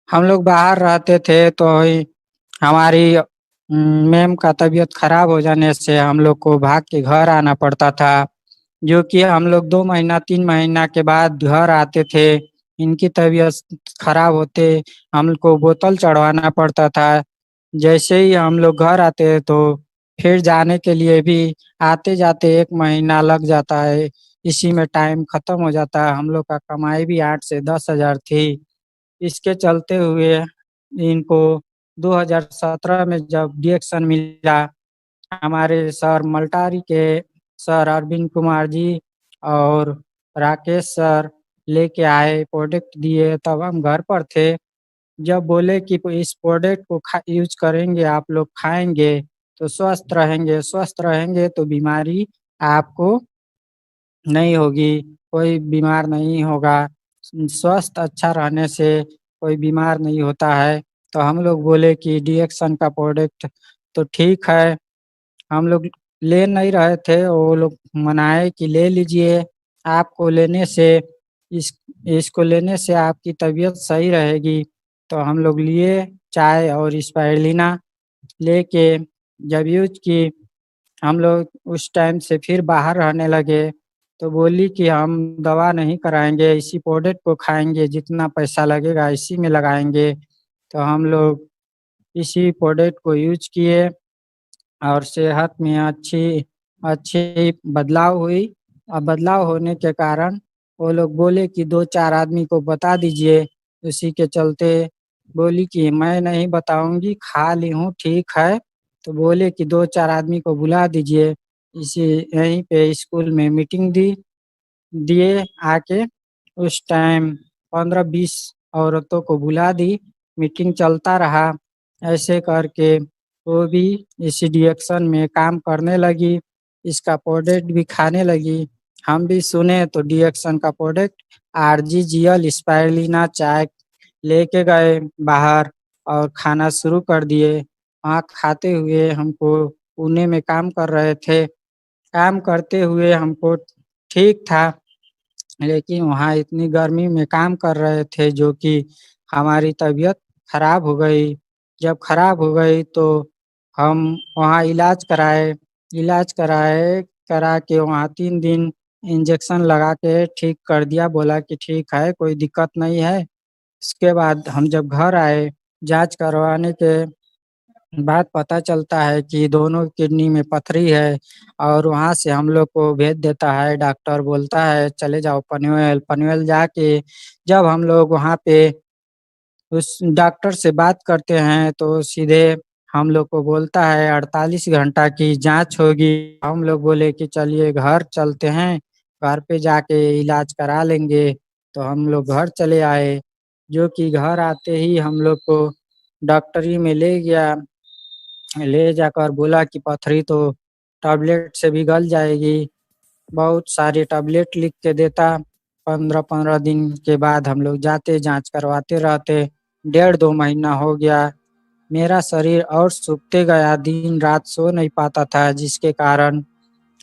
हम लोग बाहर रहते थे तो हमारी मैम का तबीयत खराब हो जाने से हम लोग को भाग के घर आना पड़ता था। जो कि हम लोग 2 महीना 3 महीना के बाद घर आते थे। इनकी तबीयत खराब होते हमको बोतल चढ़वाना पड़ता था। जैसे ही हम लोग घर आते तो फिर जाने के लिए भी आते जाते 1 महीना लग जाता है। इसी में टाइम खत्म हो जाता है। हम लोग का कमाई भी 8 से 10 हजार थी। इसके चलते हुए इनको 2017 में जब डिएक्शन मिला, हमारे सर मल्टारी के सर अरविंद कुमार जी और राकेश सर लेके आए, प्रोडक्ट दिए, तब हम घर पर थे। जब बोले कि इस प्रोडक्ट को यूज करेंगे, आप लोग खाएंगे तो स्वस्थ रहेंगे तो बीमारी आपको नहीं होगी, कोई बीमार नहीं होगा। स्वस्थ अच्छा रहने से कोई बीमार नहीं होता है। तो हम लोग बोले कि डिएक्शन का प्रोडक्ट तो ठीक है। हम लोग ले नहीं रहे थे, वो लोग मनाए कि ले लीजिए, आपको लेने से इस इसको लेने से आपकी तबीयत सही रहेगी। तो हम लोग लिए चाय और स्पाइरुलिना लेके जब यूज की, हम लोग उस टाइम से फिर बाहर रहने लगे। तो बोली कि हम दवा नहीं कराएंगे, इसी प्रोडक्ट को खाएंगे, जितना पैसा लगेगा इसी में लगाएंगे। तो हम लोग इसी प्रोडक्ट को यूज किए और सेहत में अच्छी अच्छी बदलाव हुई। और बदलाव होने के कारण वो लोग बोले कि 2 4 आदमी को बता दीजिए। उसी के चलते बोली कि मैं नहीं बताऊंगी, खा ली हूँ ठीक है। तो बोले कि 2 4 आदमी को बुला दीजिए। इसी यहीं पे स्कूल में मीटिंग दिए आके। उस टाइम 15 20 औरतों को बुला दी, मीटिंग चलता रहा। ऐसे करके वो भी इसी डिएक्शन में काम करने लगी, इसका प्रोडक्ट भी खाने लगी। हम भी सुने तो डिएक्शन का प्रोडक्ट RGGL स्पाइरुलिना चाय लेके गए बाहर और खाना शुरू कर दिए। वहाँ खाते हुए हमको पुणे में काम कर रहे थे। काम करते हुए हमको ठीक था, लेकिन वहाँ इतनी गर्मी में काम कर रहे थे जो कि हमारी तबीयत खराब हो गई। जब खराब हो गई तो हम वहाँ इलाज कराए करा के वहाँ 3 दिन इंजेक्शन लगा के ठीक कर दिया। बोला कि ठीक है, कोई दिक्कत नहीं है। इसके बाद हम जब घर आए, जांच करवाने के बाद पता चलता है कि दोनों किडनी में पथरी है। और वहाँ से हम लोग को भेज देता है, डॉक्टर बोलता है चले जाओ पनवेल। पनवेल जाके जब हम लोग वहाँ पे उस डॉक्टर से बात करते हैं तो सीधे हम लोग को बोलता है 48 घंटा की जांच होगी। हम लोग बोले कि चलिए घर चलते हैं, घर पे जाके इलाज करा लेंगे। तो हम लोग घर चले आए। जो कि घर आते ही हम लोग को डॉक्टरी में ले गया। ले जाकर बोला कि पथरी तो टैबलेट से भी गल जाएगी। बहुत सारे टैबलेट लिख के देता। 15 15 दिन के बाद हम लोग जाते, जांच करवाते रहते। 1.5 2 महीना हो गया। मेरा शरीर और सूखते गया, दिन रात सो नहीं पाता था, जिसके कारण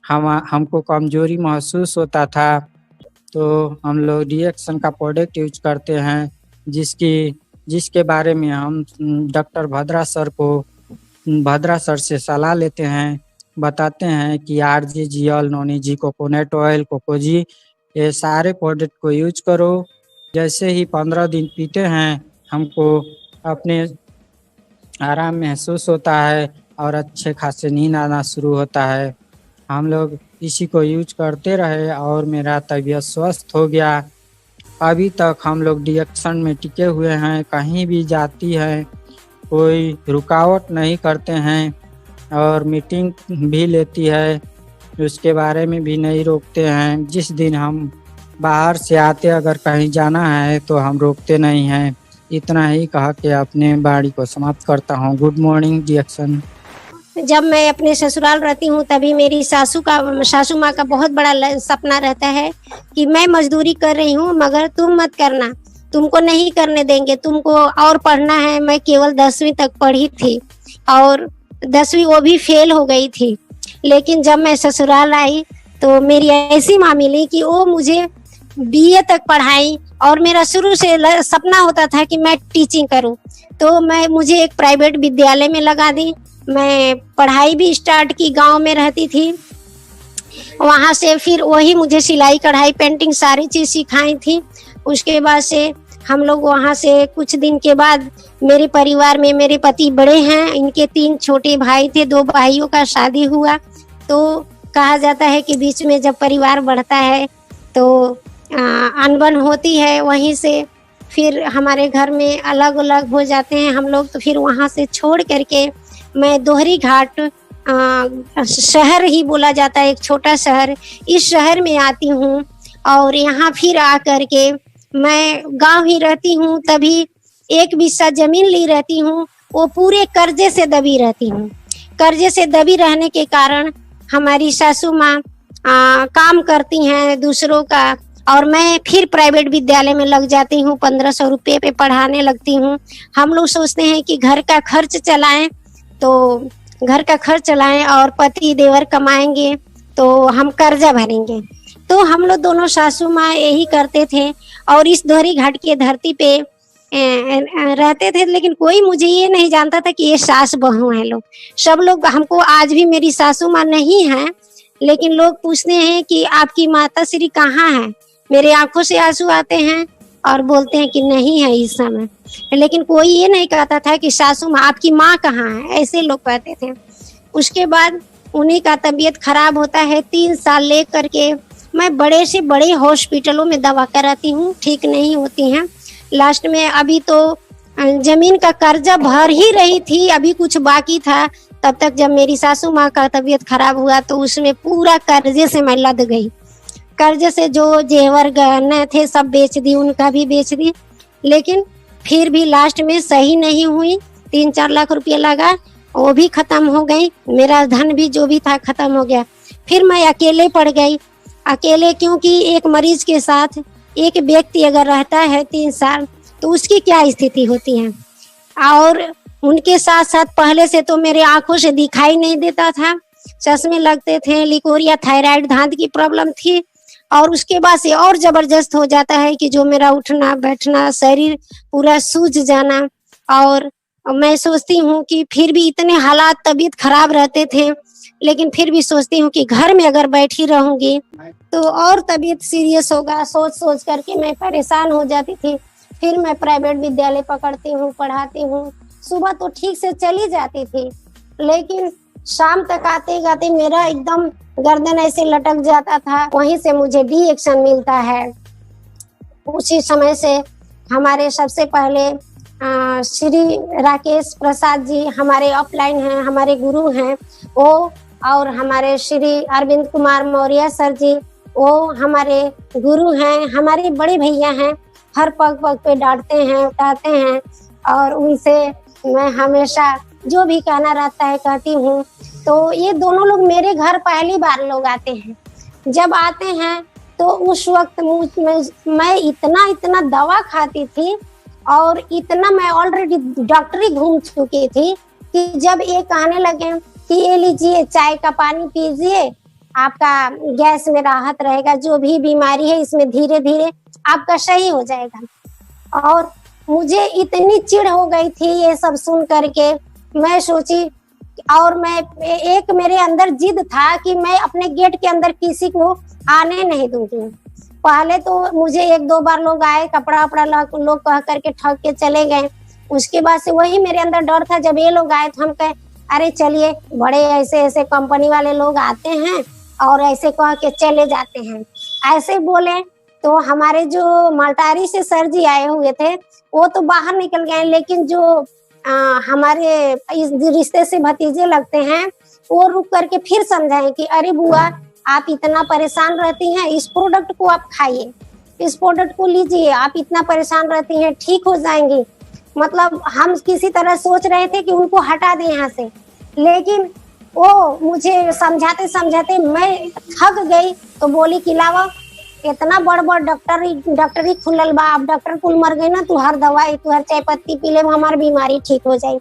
हमको कमजोरी महसूस होता था। तो हम लोग डिएक्शन का प्रोडक्ट यूज करते हैं, जिसके बारे में हम भद्रा सर से सलाह लेते हैं। बताते हैं कि RGGL, नोनी जी, कोकोनट ऑयल, कोकोजी, ये सारे प्रोडक्ट को यूज करो। जैसे ही 15 दिन पीते हैं हमको अपने आराम महसूस होता है और अच्छे खासे नींद आना शुरू होता है। हम लोग इसी को यूज करते रहे और मेरा तबीयत स्वस्थ हो गया। अभी तक हम लोग डिएक्शन में टिके हुए हैं, कहीं भी जाती है कोई रुकावट नहीं करते हैं। और मीटिंग भी लेती है, उसके बारे में भी नहीं रोकते हैं। जिस दिन हम बाहर से आते अगर कहीं जाना है तो हम रोकते नहीं हैं। इतना ही कह के अपने वाणी को समाप्त करता हूँ। गुड मॉर्निंग डिएक्शन। जब मैं अपने ससुराल रहती हूँ तभी मेरी सासू माँ का बहुत बड़ा सपना रहता है कि मैं मजदूरी कर रही हूँ मगर तुम मत करना, तुमको नहीं करने देंगे, तुमको और पढ़ना है। मैं केवल 10वीं तक पढ़ी थी और 10वीं वो भी फेल हो गई थी। लेकिन जब मैं ससुराल आई तो मेरी ऐसी माँ मिली कि वो मुझे बीए तक पढ़ाई और मेरा शुरू से सपना होता था कि मैं टीचिंग करूं। तो मुझे एक प्राइवेट विद्यालय में लगा दी। मैं पढ़ाई भी स्टार्ट की, गांव में रहती थी। वहां से फिर वही मुझे सिलाई कढ़ाई पेंटिंग सारी चीज सिखाई थी। उसके बाद से हम लोग वहां से कुछ दिन के बाद मेरे परिवार में मेरे पति बड़े हैं, इनके 3 छोटे भाई थे, 2 भाइयों का शादी हुआ। तो कहा जाता है कि बीच में जब परिवार बढ़ता है तो अनबन होती है। वहीं से फिर हमारे घर में अलग अलग हो जाते हैं हम लोग। तो फिर वहां से छोड़ करके मैं दोहरी घाट शहर ही बोला जाता है, एक छोटा शहर, इस शहर में आती हूँ। और यहाँ फिर आकर के मैं गांव ही रहती हूँ। तभी 1 बिस्सा जमीन ली रहती हूँ, वो पूरे कर्जे से दबी रहती हूँ। कर्जे से दबी रहने के कारण हमारी सासू माँ काम करती हैं दूसरों का, और मैं फिर प्राइवेट विद्यालय में लग जाती हूँ। 1500 रुपये पे पढ़ाने लगती हूँ। हम लोग सोचते हैं कि घर का खर्च चलाएं, तो घर का खर्च चलाएं और पति देवर कमाएंगे तो हम कर्जा भरेंगे। तो हम लोग दोनों सासू माँ यही करते थे और इस दोहरी घाट की धरती पे रहते थे। लेकिन कोई मुझे ये नहीं जानता था कि ये सास बहू हैं लोग। सब लोग हमको, आज भी मेरी सासू माँ नहीं है, लेकिन लोग पूछते हैं कि आपकी माता श्री कहाँ है। मेरे आंखों से आंसू आते हैं और बोलते हैं कि नहीं है इस समय। लेकिन कोई ये नहीं कहता था कि सासू माँ, आपकी माँ कहाँ है, ऐसे लोग कहते थे। उसके बाद उन्हीं का तबीयत खराब होता है। 3 साल ले करके मैं बड़े से बड़े हॉस्पिटलों में दवा कराती हूँ, ठीक नहीं होती हैं। लास्ट में अभी तो जमीन का कर्जा भर ही रही थी, अभी कुछ बाकी था। तब तक जब मेरी सासू माँ का तबीयत खराब हुआ तो उसमें पूरा कर्जे से मैं लद गई। कर्जे से जो जेवर गहने थे सब बेच दी, उनका भी बेच दी। लेकिन फिर भी लास्ट में सही नहीं हुई। 3-4 लाख रुपया लगा, वो भी खत्म हो गई। मेरा धन भी जो भी था खत्म हो गया। फिर मैं अकेले पड़ गई। अकेले क्योंकि एक मरीज के साथ एक व्यक्ति अगर रहता है 3 साल तो उसकी क्या स्थिति होती है। और उनके साथ साथ पहले से तो मेरे आंखों से दिखाई नहीं देता था, चश्मे लगते थे, लिकोरिया थायराइड दांत की प्रॉब्लम थी। और उसके बाद से और जबरदस्त हो जाता है कि जो मेरा उठना बैठना, शरीर पूरा सूज जाना। और मैं सोचती हूँ कि फिर भी इतने हालात तबीयत खराब रहते थे, लेकिन फिर भी सोचती हूँ कि घर में अगर बैठी रहूंगी तो और तबीयत सीरियस होगा। सोच सोच करके मैं परेशान हो जाती थी। फिर मैं प्राइवेट विद्यालय पकड़ती हूँ, पढ़ाती हूँ। सुबह तो ठीक से चली जाती थी, लेकिन शाम तक आते गाते मेरा एकदम गर्दन ऐसे लटक जाता था। वहीं से मुझे डी एक्शन मिलता है। उसी समय से हमारे सबसे पहले श्री राकेश प्रसाद जी हमारे ऑफलाइन हैं, हमारे गुरु हैं वो, और हमारे श्री अरविंद कुमार मौर्य सर जी वो हमारे गुरु हैं, हमारे बड़े भैया हैं। हर पग पग पे डांटते हैं, उठाते हैं, और उनसे मैं हमेशा जो भी कहना रहता है कहती हूँ। तो ये दोनों लोग मेरे घर पहली बार लोग आते हैं। जब आते हैं तो उस वक्त मैं इतना दवा खाती थी और इतना मैं ऑलरेडी डॉक्टरी घूम चुकी थी कि जब ये कहने लगे कि ये लीजिए चाय का पानी पीजिए, आपका गैस में राहत रहेगा, जो भी बीमारी है इसमें धीरे धीरे आपका सही हो जाएगा। और मुझे इतनी चिढ़ हो गई थी ये सब सुन करके। मैं सोची, और मैं एक मेरे अंदर जिद था कि मैं अपने गेट के अंदर किसी को आने नहीं दूंगी। पहले तो मुझे 1-2 बार लोग आए, कपड़ा वपड़ा लोग कह करके ठग के चले गए। उसके बाद से वही मेरे अंदर डर था। जब ये लोग आए तो हम कहे अरे चलिए, बड़े ऐसे ऐसे कंपनी वाले लोग आते हैं और ऐसे कह के चले जाते हैं, ऐसे बोले। तो हमारे जो मल्टारी से सर जी आए हुए थे वो तो बाहर निकल गए, लेकिन जो हमारे इस रिश्ते से भतीजे लगते हैं वो रुक करके फिर समझाएं कि अरे बुआ, आप इतना परेशान रहती हैं, इस प्रोडक्ट को आप खाइए, इस प्रोडक्ट को लीजिए, आप इतना परेशान रहती हैं, ठीक हो जाएंगी। मतलब हम किसी तरह सोच रहे थे कि उनको हटा दें यहाँ से, लेकिन वो मुझे समझाते समझाते मैं थक गई। तो बोली कि लावा, इतना बड़ डॉक्टरी खुलल बा, अब डॉक्टर कुल मर गई ना, तू हर दवाई, तू हर चाय पत्ती पी ले, हमारी बीमारी ठीक हो जाए।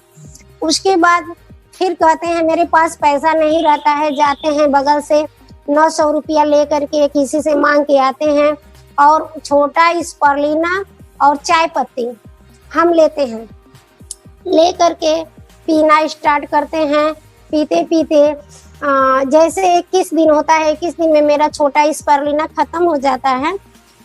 उसके बाद फिर कहते हैं मेरे पास पैसा नहीं रहता है, जाते हैं बगल से 900 रुपया ले करके किसी से मांग के आते हैं और छोटा स्परुलिना और चाय पत्ती हम लेते हैं। ले करके पीना स्टार्ट करते हैं। पीते पीते जैसे 21 दिन होता है, 21 दिन में मेरा छोटा स्परुलिना खत्म हो जाता है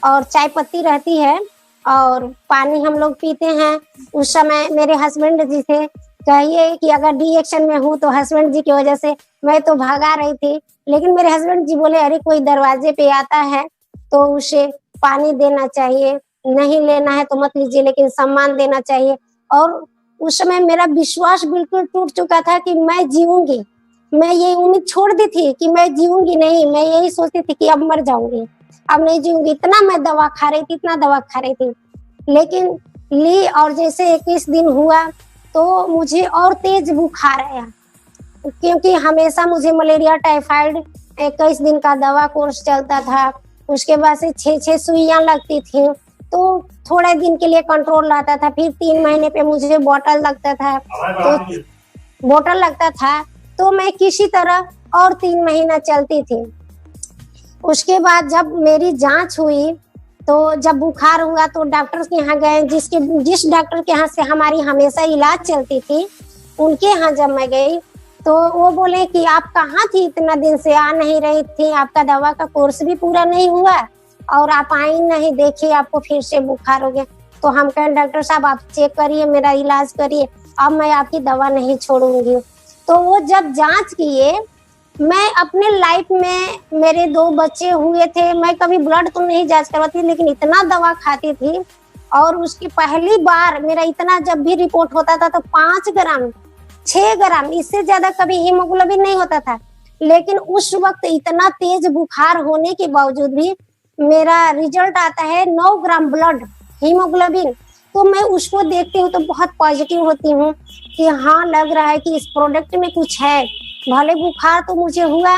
और चाय पत्ती रहती है और पानी हम लोग पीते हैं। उस समय मेरे हस्बैंड जी थे, कहिए कि अगर डी एक्शन में हूँ तो हस्बैंड जी की वजह से मैं तो भागा रही थी, लेकिन मेरे हस्बैंड जी बोले अरे कोई दरवाजे पे आता है तो उसे पानी देना चाहिए, नहीं लेना है तो मत लीजिए लेकिन सम्मान देना चाहिए। और उस समय मेरा विश्वास बिल्कुल टूट चुका था कि मैं जीऊंगी। मैं ये उम्मीद छोड़ दी थी कि मैं जीऊंगी नहीं, मैं यही सोचती थी कि अब मर जाऊंगी, अब नहीं जीऊंगी। इतना मैं दवा खा रही थी, इतना दवा खा रही थी, लेकिन ली और जैसे 21 दिन हुआ तो मुझे और तेज बुखार आया, क्योंकि हमेशा मुझे मलेरिया टाइफाइड 21 दिन का दवा कोर्स चलता था। उसके बाद से 6 सुइयां लगती थी, तो थोड़े दिन के लिए कंट्रोल आता था, फिर 3 महीने पे मुझे बोतल लगता था। तो बोतल लगता था तो मैं किसी तरह और 3 महीना चलती थी। उसके बाद जब मेरी जांच हुई तो जब बुखार हुआ तो डॉक्टर के यहाँ गए, जिस डॉक्टर के यहाँ से हमारी हमेशा इलाज चलती थी, उनके यहाँ जब मैं गई तो वो बोले कि आप कहाँ थी, इतना दिन से आ नहीं रही थी, आपका दवा का कोर्स भी पूरा नहीं हुआ और आप आई नहीं, देखिए आपको फिर से बुखार हो गया। तो हम कहें डॉक्टर साहब आप चेक करिए, मेरा इलाज करिए, अब मैं आपकी दवा नहीं छोड़ूंगी। तो वो जब जांच किए, मैं अपने लाइफ में मेरे 2 बच्चे हुए थे, मैं कभी ब्लड तो नहीं जांच करवाती लेकिन इतना दवा खाती थी। और उसकी पहली बार मेरा इतना जब भी रिपोर्ट होता था तो 5 ग्राम 6 ग्राम, इससे ज्यादा कभी हीमोग्लोबिन नहीं होता था। लेकिन उस वक्त इतना तेज बुखार होने के बावजूद भी मेरा रिजल्ट आता है 9 ग्राम ब्लड हीमोग्लोबिन। तो मैं उसको देखती हूँ तो बहुत पॉजिटिव होती हूँ कि हाँ लग रहा है कि इस प्रोडक्ट में कुछ है। भले बुखार तो मुझे हुआ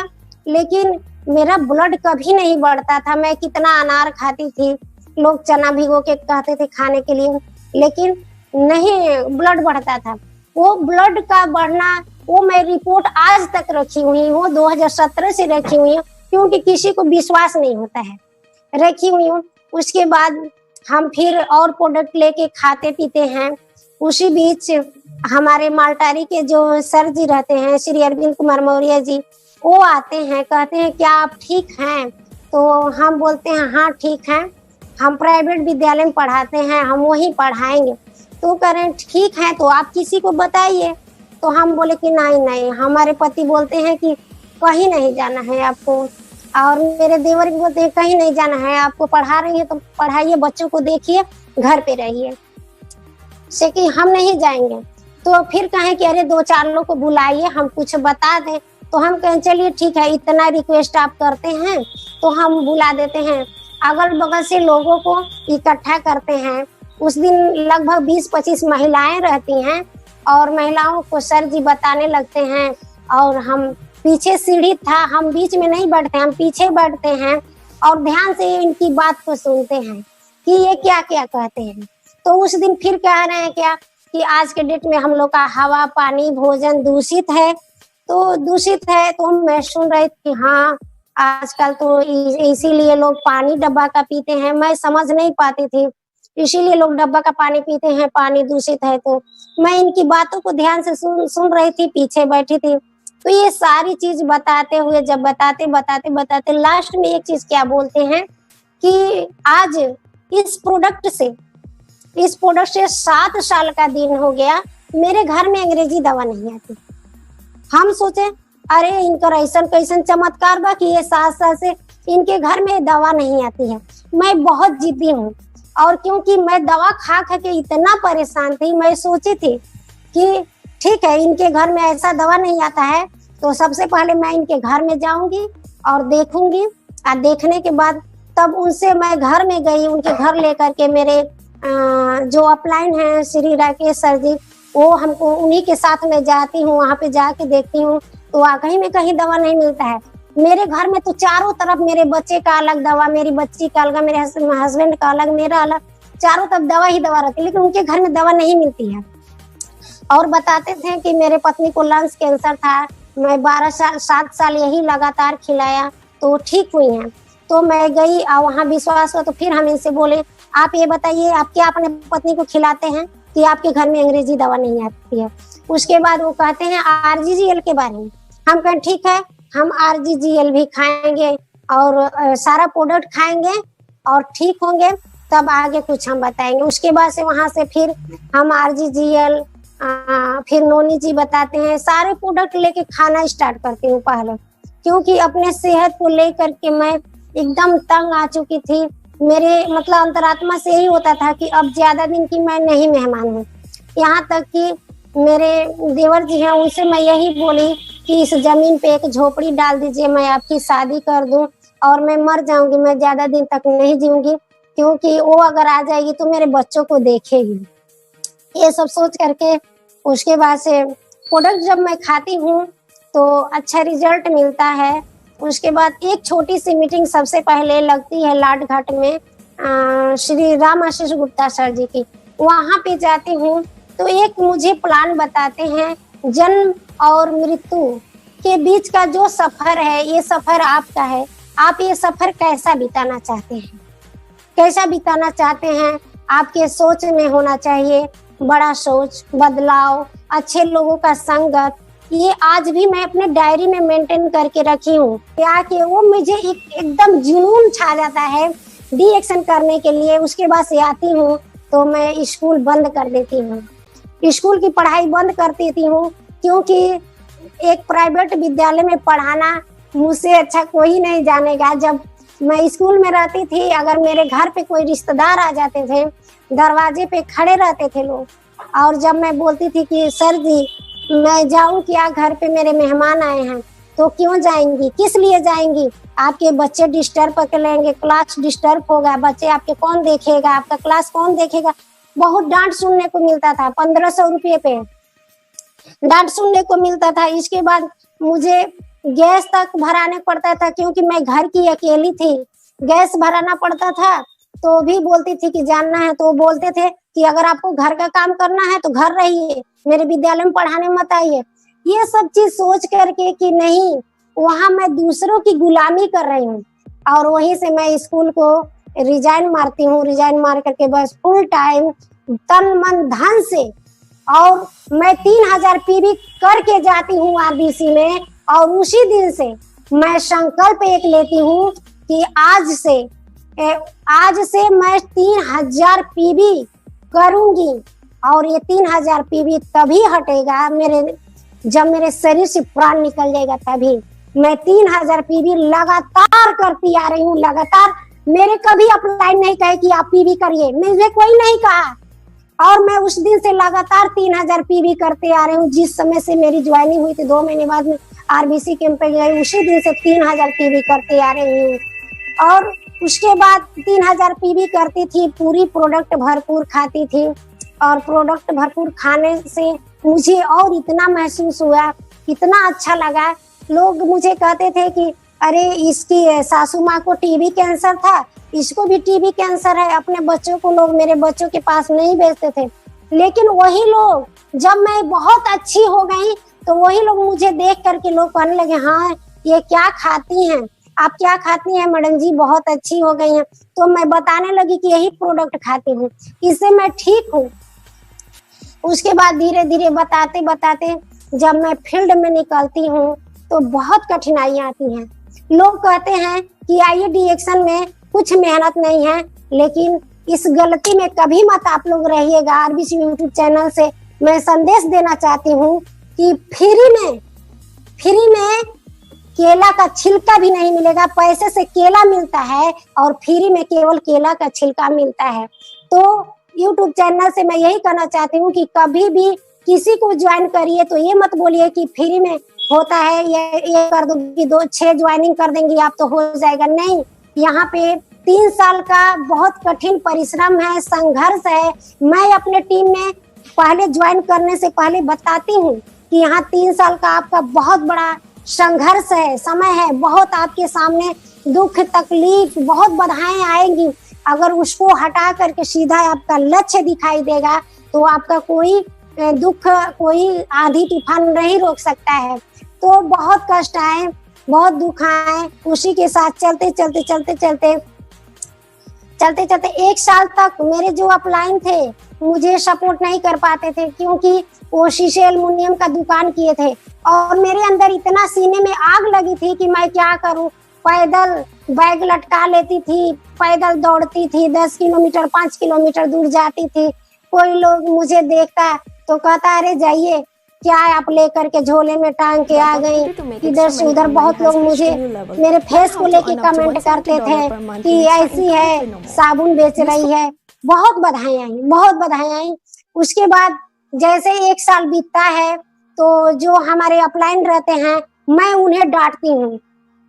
लेकिन मेरा ब्लड कभी नहीं बढ़ता था। मैं कितना अनार खाती थी, लोग चना भिगो के कहते थे खाने के लिए, लेकिन नहीं ब्लड बढ़ता था। वो ब्लड का बढ़ना, वो मैं रिपोर्ट आज तक रखी हुई हूँ, 2017 से रखी हुई हूँ, क्योंकि किसी को विश्वास नहीं होता है, रखी हुई हूँ। उसके बाद हम फिर और प्रोडक्ट लेके खाते पीते हैं। उसी बीच हमारे मालटारी के जो सर जी रहते हैं, श्री अरविंद कुमार मौर्य जी, वो आते हैं, कहते हैं क्या आप ठीक हैं? तो हम बोलते हैं हाँ ठीक हैं, हम प्राइवेट विद्यालय में पढ़ाते हैं, हम वहीं पढ़ाएंगे। तो कह रहे हैं ठीक है तो आप किसी को बताइए। तो हम बोले कि नहीं, हमारे पति बोलते हैं कि कहीं नहीं जाना है आपको, और मेरे देवर भी बोलते हैं कहीं नहीं जाना है आपको, पढ़ा रही है तो पढ़ाइए, बच्चों को देखिए, घर पे रहिए, से कि हम नहीं जाएंगे। तो फिर कहें कि अरे 2-4 लोग को बुलाइए, हम कुछ बता दें। तो हम कहें चलिए ठीक है, इतना रिक्वेस्ट आप करते हैं तो हम बुला देते हैं। अगल बगल से लोगों को इकट्ठा करते हैं। उस दिन लगभग 20-25 महिलाएं रहती हैं और महिलाओं को सर जी बताने लगते हैं। और हम पीछे सीढ़ी था, हम बीच में नहीं बैठते, हम पीछे बैठते हैं और ध्यान से इनकी बात को सुनते हैं कि ये क्या क्या कहते हैं। तो उस दिन फिर कह रहे हैं क्या कि आज के डेट में हम लोग का हवा, पानी, भोजन दूषित है। तो दूषित है तो मैं सुन रही थी हाँ आजकल तो इसीलिए लोग पानी डब्बा का पीते हैं। मैं समझ नहीं पाती थी, इसीलिए लोग डब्बा का पानी पीते हैं, पानी दूषित है। तो मैं इनकी बातों को ध्यान से सुन रही थी, पीछे बैठी थी। तो ये सारी चीज बताते हुए, जब बताते लास्ट में एक चीज क्या बोलते हैं कि आज इस प्रोडक्ट से 7 साल का दिन हो गया, मेरे घर में अंग्रेजी दवा नहीं आती। हम सोचे अरे इनका ऐसा कैसन चमत्कार बा कि ये 7 साल से इनके घर में दवा नहीं आती है। मैं बहुत जिद्दी हूँ, और क्योंकि मैं दवा खा के इतना परेशान थी, मैं सोची थी कि ठीक है इनके घर में ऐसा दवा नहीं आता है तो सबसे पहले मैं इनके घर में जाऊंगी और देखूंगी। और देखने के बाद तब उनसे मैं घर में गई, उनके घर लेकर के मेरे जो अपलाइन है श्री राकेश सर जी, वो हमको उन्हीं के साथ में जाती हूँ, वहाँ पे जाके देखती हूँ तो वाकई में कहीं दवा नहीं मिलता है। मेरे घर में तो चारों तरफ मेरे बच्चे का अलग दवा, मेरी बच्ची का अलग, मेरे हस्बैंड का अलग, मेरा अलग, चारों तरफ दवा ही दवा रहती है, लेकिन उनके घर में दवा नहीं मिलती है। और बताते थे कि मेरे पत्नी को लंग्स कैंसर था, मैं 7 साल यही लगातार खिलाया तो ठीक हुई हैं। तो मैं गई और वहाँ विश्वास हुआ। तो फिर हम इनसे बोले, आप ये बताइए आप क्या अपने पत्नी को खिलाते हैं कि आपके घर में अंग्रेजी दवा नहीं आती है। उसके बाद वो कहते हैं RGGL के बारे में। हम कहें ठीक है, हम RGGL भी खाएंगे और सारा प्रोडक्ट खाएंगे और ठीक होंगे तब आगे कुछ हम बताएंगे। उसके बाद से वहां से फिर हम RGGL फिर नोनी जी बताते हैं, सारे प्रोडक्ट लेके खाना स्टार्ट करती हूँ पहले, क्योंकि अपने सेहत को लेकर के मैं एकदम तंग आ चुकी थी। मेरे मतलब अंतरात्मा से यही होता था कि अब ज्यादा दिन की मैं नहीं मेहमान हूँ। यहाँ तक कि मेरे देवर जी हैं, उनसे मैं यही बोली कि इस जमीन पे एक झोपड़ी डाल दीजिए, मैं आपकी शादी कर दूं और मैं मर जाऊंगी, मैं ज्यादा दिन तक नहीं जीऊंगी, क्योंकि वो अगर आ जाएगी तो मेरे बच्चों को देखेगी। ये सब सोच करके उसके बाद से प्रोडक्ट जब मैं खाती हूँ तो अच्छा रिजल्ट मिलता है। उसके बाद एक छोटी सी मीटिंग सबसे पहले लगती है लाट घाट में श्री राम आशीष गुप्ता सर जी की। वहां पे जाती हूँ तो एक मुझे प्लान बताते हैं, जन्म और मृत्यु के बीच का जो सफर है, ये सफर आपका है। आप ये सफर कैसा बिताना चाहते हैं, कैसा बिताना चाहते हैं, आपके सोच में होना चाहिए बड़ा सोच, बदलाव, अच्छे लोगों का संगत। ये आज भी मैं अपने डायरी में मेंटेन करके रखी हूँ। क्या कि वो मुझे एकदम जुनून छा जाता है डी एक्शन करने के लिए। उसके बाद से आती हूँ तो मैं स्कूल बंद कर देती हूँ, स्कूल की पढ़ाई बंद कर देती हूँ, क्योंकि एक प्राइवेट विद्यालय में पढ़ाना मुझसे अच्छा कोई नहीं जानेगा। जब मैं स्कूल में रहती थी, अगर मेरे घर पे कोई रिश्तेदार आ जाते थे, दरवाजे पे खड़े रहते थे लोग, और जब मैं बोलती थी कि सर जी मैं जाऊं क्या, घर पे मेरे मेहमान आए हैं, तो क्यों जाएंगी, किस लिए जाएंगी, आपके बच्चे डिस्टर्ब कर लेंगे, क्लास डिस्टर्ब होगा, बच्चे आपके कौन देखेगा, आपका क्लास कौन देखेगा। बहुत डांट सुनने को मिलता था, 1500 रुपये पे डांट सुनने को मिलता था। इसके बाद मुझे गैस तक भराने पड़ता था, क्योंकि मैं घर की अकेली थी, गैस भराना पड़ता था। तो भी बोलती थी कि जानना है, तो बोलते थे कि अगर आपको घर का काम करना है तो घर रहिए, मेरे विद्यालय में पढ़ाने मत आइए। ये सब चीज सोच करके कि नहीं, वहां मैं दूसरों की गुलामी कर रही हूँ, और वहीं से मैं स्कूल को रिजाइन मारती हूँ। रिजाइन मार करके बस फुल टाइम तन मन धन से, और मैं 3000 PV करके जाती हूँ RBC में। और उसी दिन से मैं संकल्प एक लेती हूँ कि आज से मैं 3000 PV करूंगी, और ये 3000 PV तभी हटेगा जब मेरे शरीर से प्राण निकल जाएगा। तभी मैं 3000 PV लगातार करती आ रही हूँ, लगातार। मेरे कभी अपलाइन नहीं कहे कि आप PV करिए, मुझे कोई नहीं कहा, और मैं उस दिन से लगातार 3000 PV करते आ रही हूँ। जिस समय से मेरी ज्वाइनिंग हुई थी, 2 महीने बाद में RBC कैंप पे गई, उसी दिन से 3000 PV करते आ रही हूँ। और उसके बाद 3000 PV करती थी, पूरी प्रोडक्ट भरपूर खाती थी, और प्रोडक्ट भरपूर खाने से मुझे और इतना महसूस हुआ, इतना अच्छा लगा। लोग मुझे कहते थे कि अरे इसकी सासू माँ को TB कैंसर था, इसको भी TB कैंसर है। अपने बच्चों को लोग मेरे बच्चों के पास नहीं भेजते थे, लेकिन वही लोग जब मैं बहुत अच्छी हो गई तो वही लोग मुझे देख करके लोग कहने लगे, हाँ ये क्या खाती हैं, आप क्या खाती हैं मैडम जी, बहुत अच्छी हो गई हैं। तो मैं बताने लगी कि यही प्रोडक्ट खाती हूँ, इससे मैं ठीक हूँ। उसके बाद धीरे धीरे बताते बताते जब मैं फील्ड में निकलती हूँ तो बहुत कठिनाइयाँ आती हैं। लोग कहते हैं कि IAD एक्शन में कुछ मेहनत नहीं है, लेकिन इस गलती में कभी मत आप लोग रहिएगा। RBC यूट्यूब चैनल से मैं संदेश देना चाहती हूँ कि फ्री में केला का छिलका भी नहीं मिलेगा। पैसे से केला मिलता है और फ्री में केवल केला का छिलका मिलता है। तो यूट्यूब चैनल से मैं यही कहना चाहती हूँ कि कभी भी किसी को ज्वाइन करिए तो ये मत बोलिए कि फ्री में होता है, ये कर दूंगी, 6 ज्वाइनिंग कर देंगी आप तो हो जाएगा। नहीं, यहाँ पे 3 साल का बहुत कठिन परिश्रम है, संघर्ष है। मैं अपने टीम में पहले ज्वाइन करने से पहले बताती हूँ कि यहाँ 3 साल का आपका बहुत बड़ा संघर्ष है, समय है, बहुत आपके सामने दुख तकलीफ बहुत बाधाएं आएंगी। अगर उसको हटा करके सीधा आपका लक्ष्य दिखाई देगा तो आपका कोई दुख, कोई आंधी तूफान नहीं रोक सकता है। तो बहुत कष्ट आए, बहुत दुख आए। उसी के साथ चलते चलते चलते चलते चलते चलते 1 साल तक मेरे जो अपलाइन थे मुझे सपोर्ट नहीं कर पाते थे, क्योंकि वो शीशे एल्युमिनियम का दुकान किए थे और मेरे अंदर इतना सीने में आग लगी थी कि मैं क्या करूं। पैदल बैग लटका लेती थी, पैदल दौड़ती थी, 10 किलोमीटर 5 किलोमीटर दूर जाती थी। कोई लोग मुझे देखता तो कहता अरे जाइए, क्या आप लेकर के झोले में टांग के आ गई। इधर से उधर बहुत लोग मुझे मेरे फेस को लेके कमेंट करते थे कि ऐसी है, साबुन बेच रही है। बहुत बधाई आई, बहुत बधाई आई। उसके बाद जैसे 1 साल बीतता है तो जो हमारे अपलाइन रहते हैं मैं उन्हें डांटती हूँ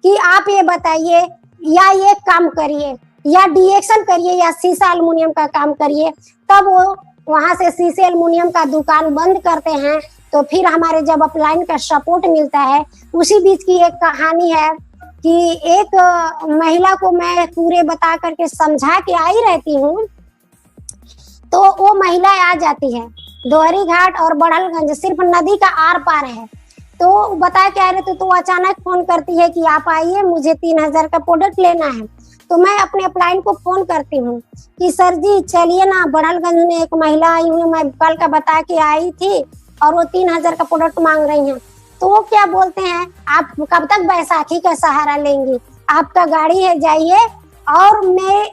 कि आप ये बताइए, या ये काम करिए, या डीएक्शन करिए, या शीशा एल्युमिनियम का काम करिए। तब वो वहां से शीशे एल्युमिनियम का दुकान बंद करते हैं। तो फिर हमारे जब अपलाइन का सपोर्ट मिलता है। उसी बीच की एक कहानी है कि एक महिला को मैं पूरे बता करके समझा के आई रहती हूँ, तो वो महिला आ जाती है। दोहरी घाट और बड़हलगंज सिर्फ नदी का आर पार है। तो बता के आ रहे थे तो अचानक फोन करती है कि आप आइए, मुझे 3000 का प्रोडक्ट लेना है। तो मैं अपने अपलाइन को फोन करती हूँ कि सर जी चलिए ना, बड़हलगंज में एक महिला आई हुई, मैं कल का बता के आई थी और वो 3000 का प्रोडक्ट मांग रही हैं। तो वो क्या बोलते हैं, आप कब तक बैसाखी का सहारा लेंगी, आपका गाड़ी है, जाइए। और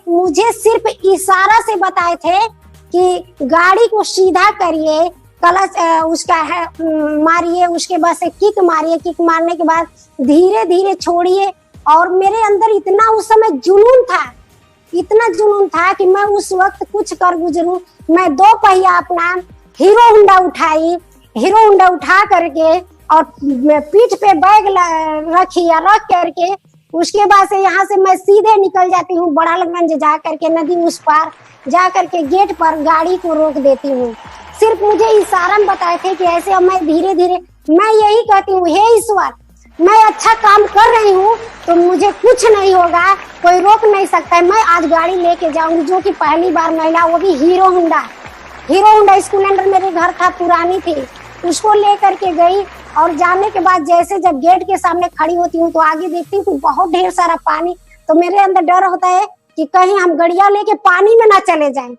मुझे सिर्फ इशारा से बताए थे कि गाड़ी को सीधा करिए, क्लच उसका है मारिए, उसके बाद से किक मारिए, किक मारने के बाद धीरे धीरे छोड़िए। और मेरे अंदर इतना उस समय जुनून था, इतना जुनून था कि मैं उस वक्त कुछ कर गुजरूं। मैं 2 पहिया अपना हीरो होंडा उठाई, हीरो होंडा उठा करके और पीठ पे बैग रखी या रख करके उसके बाद से यहाँ से मैं सीधे निकल जाती हूँ बड़हलगंज, जा करके नदी उस पार जा करके गेट पर गाड़ी को रोक देती हूँ। सिर्फ मुझे इशारा में बताए थे कि ऐसे। अब मैं धीरे धीरे मैं यही कहती हूँ, हे ईश्वर, मैं अच्छा काम कर रही हूँ तो मुझे कुछ नहीं होगा, कोई रोक नहीं सकता है। मैं आज गाड़ी लेके जाऊंगी, जो कि पहली बार महिला, वो भी हीरो होंडा स्प्लेंडर मेरे घर था, पुरानी थी, उसको ले करके गई। और जाने के बाद जैसे जब गेट के सामने खड़ी होती हूँ तो आगे देखती हूँ तो बहुत ढेर सारा पानी। तो मेरे अंदर डर होता है कि कहीं हम गड़िया लेके पानी में ना चले जाएं।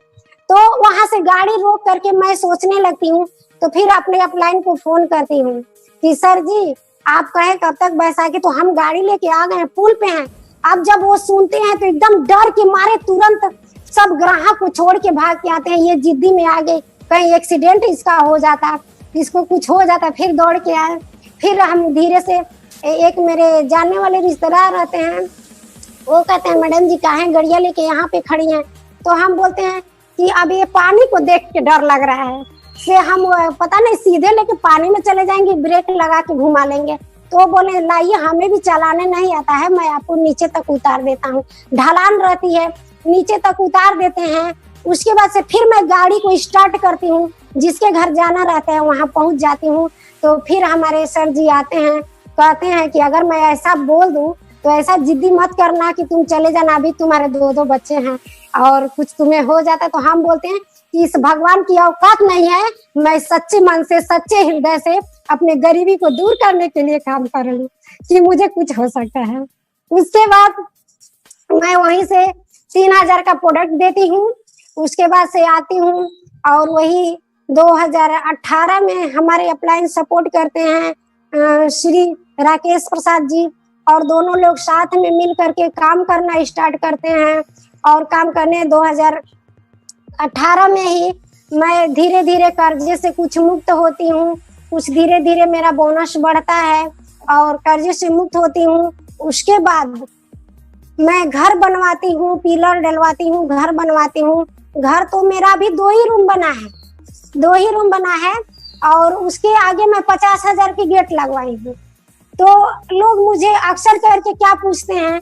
तो वहां से गाड़ी रोक करके मैं सोचने लगती हूँ। तो फिर अपने अपलाइन को फोन करती हूँ कि सर जी आप कहे कब तक बैसाखी, तो हम गाड़ी लेके आ गए हैं, पुल पे हैं। अब जब वो सुनते हैं तो एकदम डर के मारे तुरंत सब ग्राहक को छोड़ के भाग के आते हैं। ये जिद्दी में आ गए, कहीं एक्सीडेंट इसका हो जाता, इसको कुछ हो जाता। फिर दौड़ के आए। फिर हम धीरे से, एक मेरे जानने वाले रिश्तेदार रहते हैं, वो कहते हैं मैडम जी काहे गड़िया लेके यहाँ पे खड़ी हैं। तो हम बोलते हैं कि अब ये पानी को देख के डर लग रहा है, से हम पता नहीं सीधे लेके पानी में चले जाएंगे, ब्रेक लगा के घुमा लेंगे। तो बोले लाइए, हमें भी चलाने नहीं आता है, मैं आपको नीचे तक उतार देता हूँ। ढलान रहती है, नीचे तक उतार देते हैं। उसके बाद से फिर मैं गाड़ी को स्टार्ट करती हूँ, जिसके घर जाना रहता है वहां पहुंच जाती हूँ। तो फिर हमारे सर जी आते हैं, कहते हैं कि अगर मैं ऐसा बोल दूं तो ऐसा जिद्दी मत करना कि तुम चले जाना, अभी तुम्हारे 2 बच्चे हैं और कुछ तुम्हें हो जाता है। तो हम बोलते हैं कि इस भगवान की औकात नहीं है, मैं सच्चे मन से, सच्चे हृदय से अपने गरीबी को दूर करने के लिए काम कर रही हूँ कि मुझे कुछ हो सकता है। उसके बाद मैं वहीं से 3000 का प्रोडक्ट देती हूँ। उसके बाद से आती हूँ और वही 2018 में हमारे अपलाइन सपोर्ट करते हैं श्री राकेश प्रसाद जी, और दोनों लोग साथ में मिल करके काम करना स्टार्ट करते हैं। और काम करने 2018 में ही मैं धीरे धीरे कर्जे से कुछ मुक्त होती हूँ। कुछ धीरे धीरे मेरा बोनस बढ़ता है और कर्जे से मुक्त होती हूँ। उसके बाद मैं घर बनवाती हूँ, पिलर डलवाती हूँ, घर बनवाती हूँ। घर तो मेरा अभी 2 ही रूम बना है, 2 ही रूम बना है और उसके आगे मैं 50,000 की गेट लगवाई हूँ। तो लोग मुझे अक्सर करके क्या पूछते हैं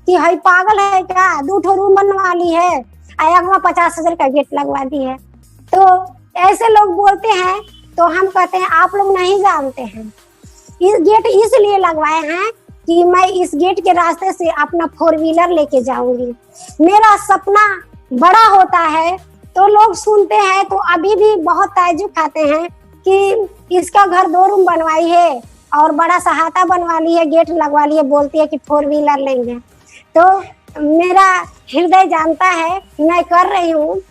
कि हई पागल है क्या, 2 रूम बनवा ली है, आया 50,000 का गेट लगवा दी है। तो ऐसे लोग बोलते हैं। तो हम कहते हैं आप लोग नहीं जानते हैं, इस गेट इसलिए लगवाए हैं कि मैं इस गेट के रास्ते से अपना 4 व्हीलर लेके जाऊंगी। मेरा सपना बड़ा होता है तो लोग सुनते हैं तो अभी भी बहुत ताज्जुब खाते हैं कि इसका घर 2 रूम बनवाई है और बड़ा सा हाता बनवा ली है, गेट लगवा ली है, बोलती है कि 4 व्हीलर लेंगे। तो मेरा हृदय जानता है मैं कर रही हूँ।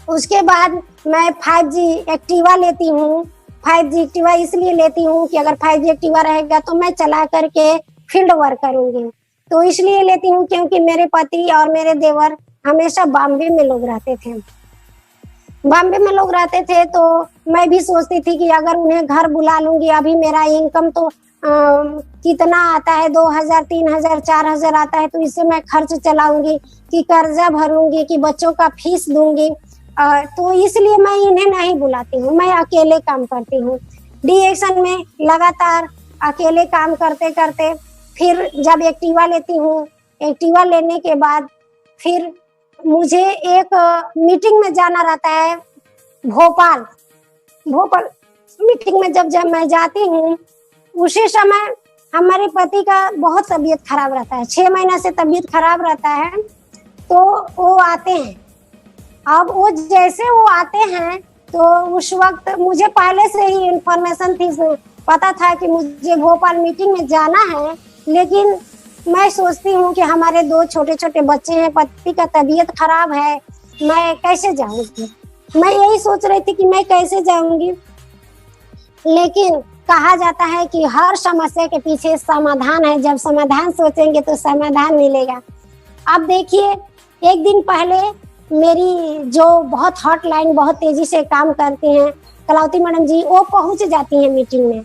उसके बाद मैं 5G एक्टिवा लेती हूँ। 5G एक्टिवा इसलिए लेती हूँ कि अगर 5G एक्टिवा रहेगा तो मैं चला करके फील्ड वर्क करूंगी, तो इसलिए लेती हूँ क्योंकि मेरे पति और मेरे देवर हमेशा बॉम्बे में लोग रहते थे। बॉम्बे में लोग रहते थे तो मैं भी सोचती थी कि अगर उन्हें घर बुला लूंगी, अभी मेरा इनकम तो कितना आता है, 2000, 3000, 4000 आता है, तो इससे मैं खर्च चलाऊंगी कि कर्जा भरूंगी कि बच्चों का फीस दूंगी। तो इसलिए मैं इन्हें नहीं बुलाती हूँ, मैं अकेले काम करती हूँ। डी एक्शन में लगातार अकेले काम करते करते फिर जब एक्टिवा लेती हूँ, एक्टिवा लेने के बाद फिर मुझे एक मीटिंग में जाना रहता है भोपाल मीटिंग में जब मैं जाती हूँ, उसी समय हमारे पति का बहुत तबीयत खराब रहता है, 6 महीना से तबीयत खराब रहता है। तो वो आते हैं, अब वो जैसे वो आते हैं तो उस वक्त मुझे पहले से ही इंफॉर्मेशन थी, पता था कि मुझे भोपाल मीटिंग में जाना है, लेकिन मैं सोचती हूँ कि हमारे 2 छोटे छोटे बच्चे हैं, पति का तबीयत खराब है, मैं कैसे जाऊंगी। मैं यही सोच रही थी कि मैं कैसे जाऊंगी, लेकिन कहा जाता है कि हर समस्या के पीछे समाधान है, जब समाधान सोचेंगे तो समाधान मिलेगा। अब देखिए, एक दिन पहले मेरी जो बहुत हॉटलाइन बहुत तेजी से काम करती हैं कलावती मैडम जी, वो पहुंच जाती हैं मीटिंग में।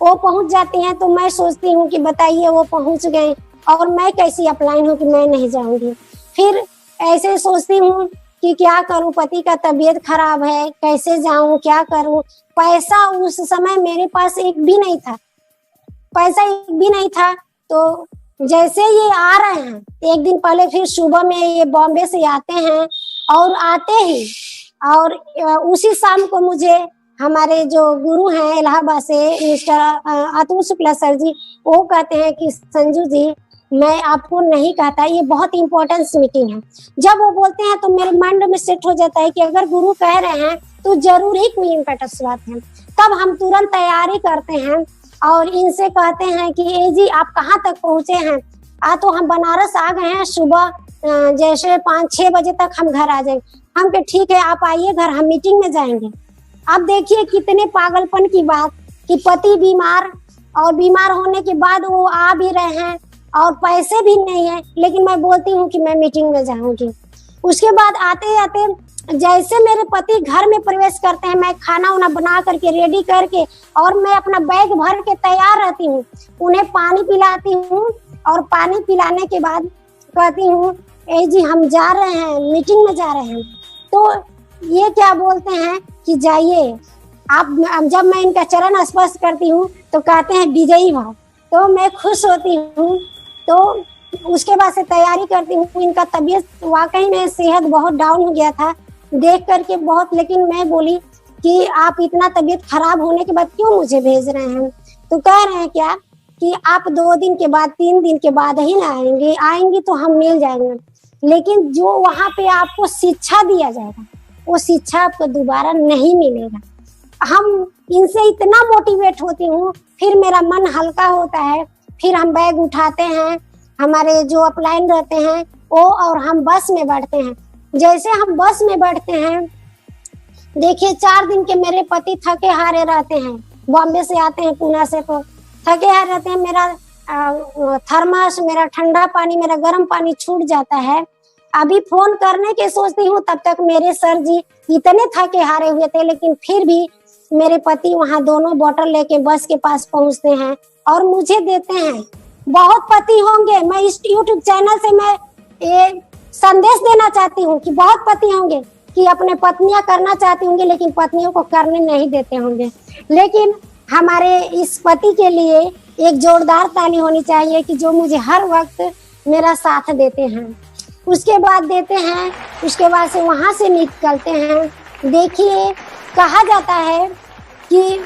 वो पहुंच जाती हैं तो मैं सोचती हूँ कि बताइए वो पहुंच गए और मैं कैसी अपलाइन हूँ कि मैं नहीं जाऊंगी। फिर ऐसे सोचती हूँ कि क्या करूँ, पति का तबीयत खराब है, कैसे जाऊं, क्या करूं। पैसा उस समय मेरे पास एक भी नहीं था। तो जैसे ये आ रहे हैं, एक दिन पहले फिर सुबह में ये बॉम्बे से आते हैं और आते ही और उसी शाम को मुझे हमारे जो गुरु हैं इलाहाबाद से मिस्टर अतुल शुक्ला सर जी, वो कहते हैं कि संजू जी मैं आपको नहीं कहता, ये बहुत इंपॉर्टेंट मीटिंग है। जब वो बोलते हैं तो मेरे माइंड में सेट हो जाता है कि अगर गुरु कह रहे हैं तो जरूर ही कोई इम्पोर्टेंट बात है। तब हम तुरंत तैयारी करते हैं और इनसे कहते हैं कि ए जी आप कहाँ तक पहुंचे हैं। तो हम बनारस आ गए हैं, सुबह जैसे 5-6 बजे तक हम घर आ जाएंगे। हम के ठीक है आप आइए घर, हम मीटिंग में जाएंगे। अब देखिए कितने पागलपन की बात कि पति बीमार और बीमार होने के बाद वो आ भी रहे हैं और पैसे भी नहीं है, लेकिन मैं बोलती हूँ कि मैं मीटिंग में जाऊंगी। उसके बाद आते आते जैसे मेरे पति घर में प्रवेश करते हैं, मैं खाना वाना बना करके रेडी करके और मैं अपना बैग भर के तैयार रहती हूँ, उन्हें पानी पिलाती हूँ और पानी पिलाने के बाद कहती हूँ ए जी हम जा रहे हैं, मीटिंग में जा रहे हैं। तो ये क्या बोलते हैं कि जाइए आप। जब मैं इनका चरण स्पर्श करती हूँ तो कहते हैं विजयी भव, तो मैं खुश होती हूँ। तो उसके बाद से तैयारी करती हूँ। इनका तबीयत वाकई में सेहत बहुत डाउन हो गया था देख करके बहुत, लेकिन मैं बोली कि आप इतना तबीयत खराब होने के बाद क्यों मुझे भेज रहे हैं। तो कह रहे हैं क्या कि आप 2 दिन के बाद 3 दिन के बाद ही ना आएंगी तो हम मिल जाएंगे, लेकिन जो वहाँ पे आपको शिक्षा दिया जाएगा वो शिक्षा आपको दोबारा नहीं मिलेगा। हम इनसे इतना मोटिवेट होती हूँ, फिर मेरा मन हल्का होता है। फिर हम बैग उठाते हैं, हमारे जो अपलाइन रहते हैं वो, और हम बस में बैठते हैं। जैसे हम बस में बैठते हैं, देखिए 4 दिन के मेरे पति थके हारे रहते हैं, बॉम्बे से आते हैं पूना से, तो थके हारे रहते हैं। मेरा थर्मस, मेरा ठंडा पानी, मेरा गर्म पानी छूट जाता है। अभी फोन करने के सोचती हूँ, तब तक मेरे सर जी इतने थके हारे हुए थे, लेकिन फिर भी मेरे पति वहाँ दोनों बोतल लेके बस के पास पहुँचते हैं और मुझे देते हैं। बहुत पति होंगे, मैं इस YouTube चैनल से मैं ये संदेश देना चाहती हूँ कि बहुत पति होंगे कि अपने पत्नियां करना चाहती होंगे, लेकिन पत्नियों को करने नहीं देते होंगे। लेकिन हमारे इस पति के लिए एक जोरदार ताली होनी चाहिए कि जो मुझे हर वक्त मेरा साथ देते हैं। उसके बाद देते हैं, उसके बाद से वहां से निकलते हैं। देखिए कहा जाता है कि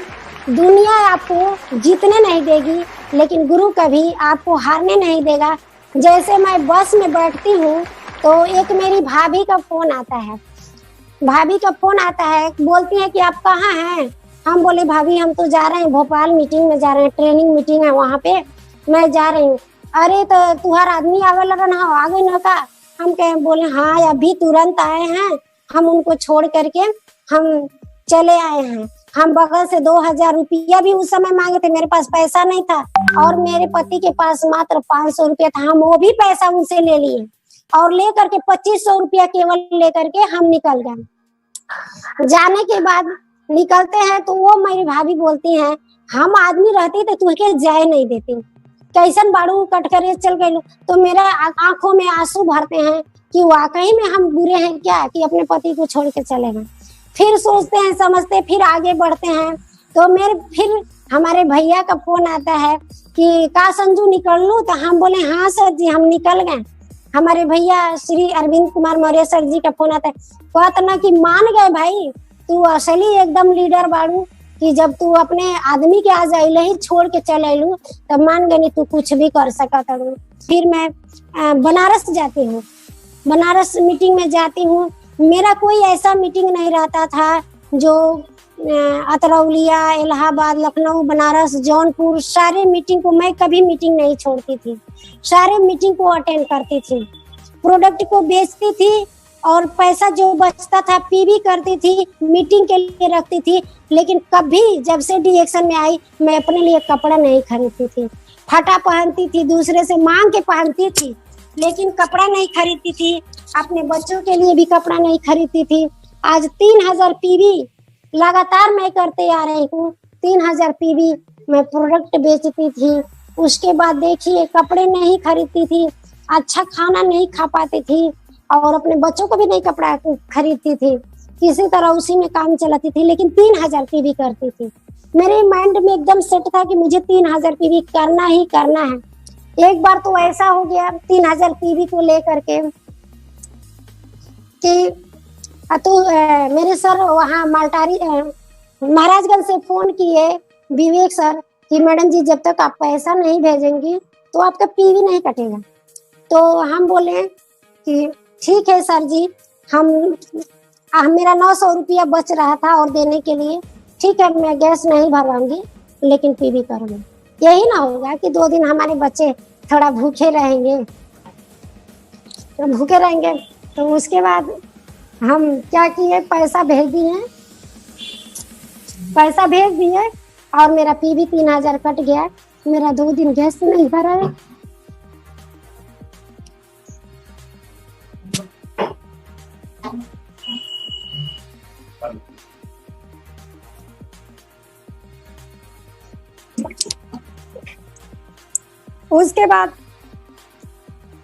दुनिया आपको जीतने नहीं देगी, लेकिन गुरु कभी आपको हारने नहीं देगा। जैसे मैं बस में बैठती हूँ तो एक मेरी भाभी का फोन आता है, बोलती है कि आप कहाँ हैं। हम बोले भाभी हम तो जा रहे हैं भोपाल, मीटिंग में जा रहे हैं, ट्रेनिंग मीटिंग है वहाँ पे, मैं जा रही हूँ। अरे तो तुहार आदमी आवे लगन, हाँ आगे न का। हम कहे बोले हाँ अभी तुरंत आए हैं, हम उनको छोड़ करके हम चले आए हैं। हम बगल से 2,000 रुपया भी उस समय मांगे थे, मेरे पास पैसा नहीं था और मेरे पति के पास मात्र 500 रुपया था। हम वो भी पैसा उनसे ले लिए और ले करके 2500 रुपया केवल ले करके हम निकल गए। जाने के बाद निकलते हैं तो वो मेरी भाभी बोलती हैं हम आदमी रहती तो तुझे जाए नहीं देती, कैसन बाड़ू कट कर चल गए। तो मेरा आंखों में आंसू भरते हैं कि वाकई में हम बुरे हैं क्या कि अपने पति को छोड़ के चले गए। फिर सोचते हैं समझते फिर आगे बढ़ते हैं तो फिर हमारे भैया का फोन आता है कि का संजू निकल लूं, तो हम बोले हाँ सर जी हम निकल गए। हमारे भैया श्री अरविंद कुमार मौर्य सर जी का फोन आता है, कहता ना कि मान गए भाई तू असली एकदम लीडर बाड़ू कि जब तू अपने आदमी के आज अल ही छोड़ के चल अलू तब मान गई तू कुछ भी कर सकत हूँ। फिर मैं बनारस जाती हूँ, बनारस मीटिंग में जाती हूँ। मेरा कोई ऐसा मीटिंग नहीं रहता था जो अतरौलिया, इलाहाबाद, लखनऊ, बनारस, जौनपुर, सारे मीटिंग को मैं कभी मीटिंग नहीं छोड़ती थी, सारे मीटिंग को अटेंड करती थी, प्रोडक्ट को बेचती थी और पैसा जो बचता था पीवी करती थी, मीटिंग के लिए रखती थी। लेकिन कभी जब से डीएक्शन में आई मैं अपने लिए कपड़ा नहीं खरीदती थी, फटा पहनती थी, दूसरे से मांग के पहनती थी लेकिन कपड़ा नहीं खरीदती थी, अपने बच्चों के लिए भी कपड़ा नहीं खरीदती थी। आज 3000 पीवी लगातार मैं करते आ रही हूँ, 3000 पीवी मैं प्रोडक्ट बेचती थी। उसके बाद देखिए कपड़े नहीं खरीदती थी, अच्छा खाना नहीं खा पाती थी और अपने बच्चों को भी नहीं कपड़ा खरीदती थी, किसी तरह उसी में काम चलाती थी, लेकिन 3000 पीवी करती थी। मेरे माइंड में एकदम सेट था कि मुझे 3000 पीवी करना ही करना है। एक बार तो ऐसा हो गया 3000 पीवी को लेकर के कि तो मेरे सर वहाँ मालटारी महाराजगंज से फोन किए विवेक सर कि मैडम जी जब तक आप पैसा नहीं भेजेंगी तो आपका पीवी नहीं कटेगा। तो हम बोले कि ठीक है सर जी, हम मेरा 900 रुपया बच रहा था और देने के लिए, ठीक है मैं गैस नहीं भरवाऊंगी लेकिन पीवी करूंगी। यही ना होगा कि 2 दिन हमारे बच्चे थोड़ा भूखे रहेंगे, तो उसके बाद हम क्या किए पैसा भेज दिए और मेरा पीवी 3000 कट गया। मेरा 2 दिन गैस नहीं भरा है। उसके बाद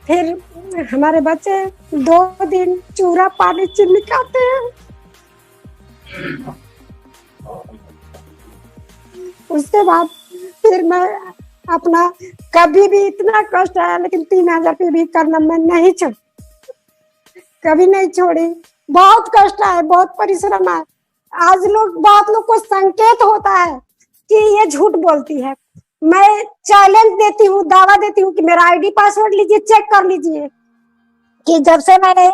फिर हमारे बच्चे 2 दिन चूरा पानी चीनी खाते हैं। उसके बाद फिर मैं अपना कभी भी इतना कष्ट आया लेकिन 3000 पे भी करना मैं नहीं छोड़ी, कभी नहीं छोड़ी। बहुत कष्ट आया, बहुत परिश्रम आया। आज बहुत लोग को संकेत होता है कि ये झूठ बोलती है। मैं चैलेंज देती हूँ, दावा देती हूँ कि मेरा आईडी पासवर्ड लीजिए, चेक कर लीजिए कि जब से मैंने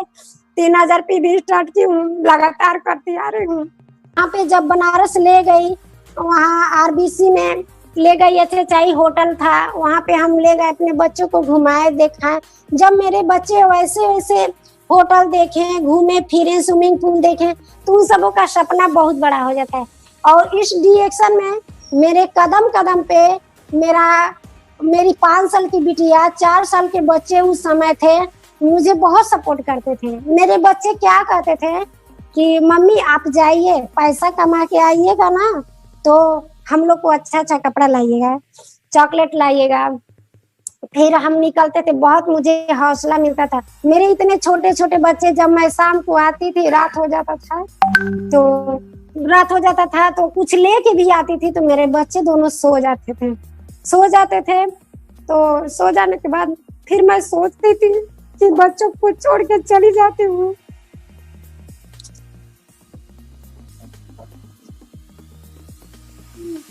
3000 पीवी स्टार्ट की हूँ लगातार करती आ रही हूँ। यहाँ पे जब बनारस ले गई, वहाँ आरबीसी में ले गई, एचएचआई होटल था, वहाँ पे हम ले गए, अपने बच्चों को घुमाए दिखाए। जब मेरे बच्चे वैसे वैसे होटल देखें, घूमे फिरे, स्विमिंग पूल देखें, तो उन सबों का सपना बहुत बड़ा हो जाता है। और इस डीएक्शन में मेरे कदम कदम पे मेरी 5 साल की बिटिया, 4 साल के बच्चे उस समय थे, मुझे बहुत सपोर्ट करते थे। मेरे बच्चे क्या कहते थे कि मम्मी आप जाइए, पैसा कमा के आइएगा ना तो हम लोग को अच्छा अच्छा कपड़ा लाइएगा, चॉकलेट लाइएगा। फिर हम निकलते थे, बहुत मुझे हौसला मिलता था। मेरे इतने छोटे छोटे बच्चे, जब मैं शाम को आती थी, रात हो जाता था तो कुछ लेके भी आती थी, तो मेरे बच्चे दोनों सो जाते थे। तो सो जाने के बाद फिर मैं सोचती थी कि बच्चों को छोड़ के चली जाती हूँ।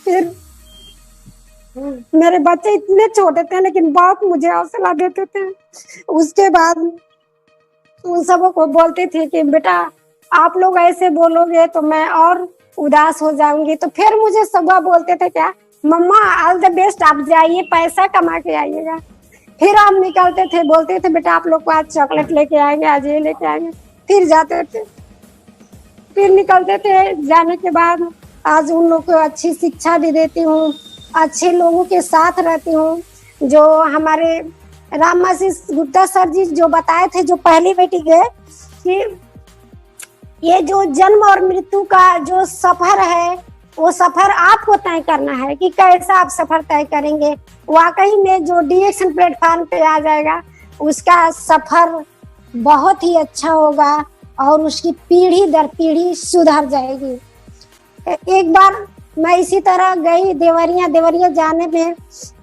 फिर मेरे बच्चे इतने छोटे थे लेकिन बहुत मुझे हौसला देते थे। उसके बाद उन सबों को बोलते थे कि बेटा आप लोग ऐसे बोलोगे तो मैं और उदास हो जाऊंगी। तो फिर मुझे सुबह बोलते थे क्या, मम्मा ऑल द बेस्ट, आप जाइए पैसा कमा के आइएगा। फिर हम निकलते थे, बोलते थे बेटा आप लोग को आज चॉकलेट लेके आएंगे, आज ये लेके आएंगे। फिर जाते थे, फिर निकलते थे। जाने के बाद आज उन लोग को अच्छी शिक्षा भी देती हूँ, अच्छे लोगों के साथ रहती हूँ। जो हमारे राम आशीष गुप्ता सर जी जो बताए थे, जो पहली बेटी के, कि ये जो जन्म और मृत्यु का जो सफर है, वो सफर आपको तय करना है कि कैसा आप सफर तय करेंगे। वाकई में जो डिएक्शन प्लेटफॉर्म पे आ जाएगा, उसका सफर बहुत ही अच्छा होगा और उसकी पीढ़ी दर पीढ़ी सुधर जाएगी। एक बार मैं इसी तरह गई देवरिया जाने में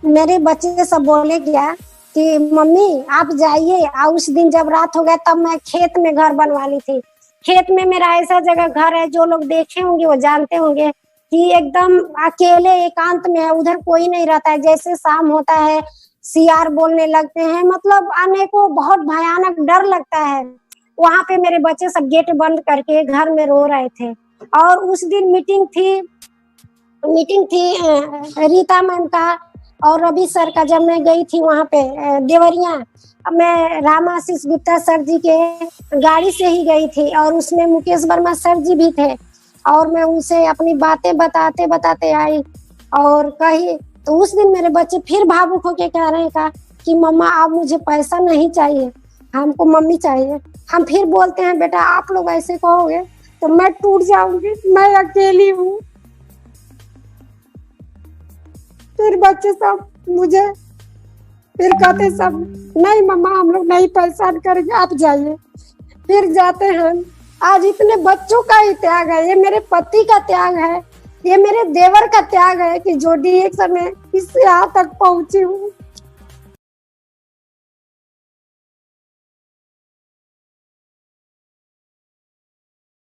मेरे बच्चे सब बोले क्या कि मम्मी आप जाइए। और उस दिन जब रात हो गया तब मैं खेत में घर बनवा ली थी। खेत में मेरा ऐसा जगह घर है, जो लोग देखे होंगे वो जानते होंगे कि एकदम अकेले एकांत में है, उधर कोई नहीं रहता है। जैसे शाम होता है सियार बोलने लगते हैं, मतलब आने को बहुत भयानक डर लगता है। वहां पे मेरे बच्चे सब गेट बंद करके घर में रो रहे थे। और उस दिन मीटिंग थी रीता मैम का और रवि सर का। जब मैं गई थी वहां पे देवरिया, मैं राम आशीष गुप्ता सर जी के गाड़ी से ही गई थी और उसमें मुकेश वर्मा सर जी भी थे। और मैं उनसे अपनी बातें बताते बताते आई और कही, तो उस दिन मेरे बच्चे फिर भावुक होके कह रहे हैं कि मम्मा अब मुझे पैसा नहीं चाहिए, हमको मम्मी चाहिए। हम फिर बोलते हैं बेटा आप लोग ऐसे कहोगे तो मैं टूट जाऊंगी, मैं अकेली हूँ। फिर बच्चे सब मुझे फिर कहते सब, नहीं मम्मा हम लोग नहीं परेशान करेंगे, आप जाइए। फिर जाते हैं। आज इतने बच्चों का ही त्याग है, ये मेरे पति का त्याग है, ये मेरे देवर का त्याग है कि जो डिएक्शन में इससे यहाँ तक पहुंची हूँ।